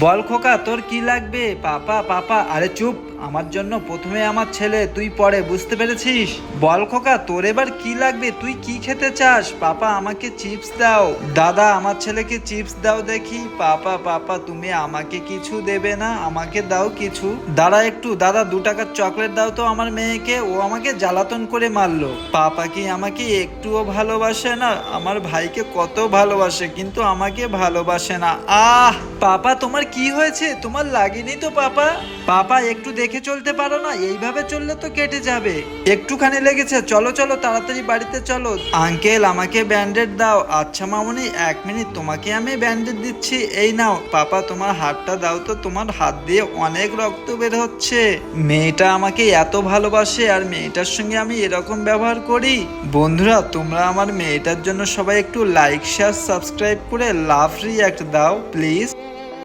বল খোকা, তোর কি লাগবে? পাপা পাপা, আরে চুপ। আমার জন্য প্রথমে আমার ছেলে, তুই পরে, বুঝতে পেরেছিস? বল খোকা, তোর এবার কি লাগবে? তুই কি খেতে চাস? পাপা আমাকে চিপস দাও। দাদা আমার ছেলেকে চিপস দাও দেখি। পাপা পাপা, তুমি আমাকে কিছু দেবে না? আমাকে দাও কিছু। দাঁড়া একটু, দাদা 2 টাকার চকলেট দাও তো আমার মেয়েকে, ও আমাকে জ্বালাতন করে মারলো। পাপা কি আমাকে একটুও ভালোবাসে না? আমার ভাইকে কত ভালোবাসে, কিন্তু আমাকে ভালোবাসে না। আহ পাপা, তোমার কি হয়েছে? তোমার লাগেনি তো পাপা? পাপা একটু দেখে চলতে পারো না? এইভাবে চললে তো কেটে যাবে। একটুখানি লেগেছে, চলো চলো তাড়াতাড়ি বাড়িতে চলো। আঙ্কেল আমাকে ব্যান্ডেড দাও। আচ্ছা মামুনি, 1 মিনিট, তোমাকে আমি ব্যান্ডেড দিচ্ছি। এই নাও। পাপা তোমার হাতটা দাও তো, তোমার হাত দিয়ে অনেক রক্ত বের হচ্ছে। মেয়েটা আমাকে এত ভালোবাসে আর মেয়েটার সঙ্গে আমি এরকম ব্যবহার করি? বন্ধুরা, তোমরা আমার মেয়েটার জন্য সবাই একটু লাইক শেয়ার সাবস্ক্রাইব করে লাভ রিঅ্যাক্ট দাও প্লিজ।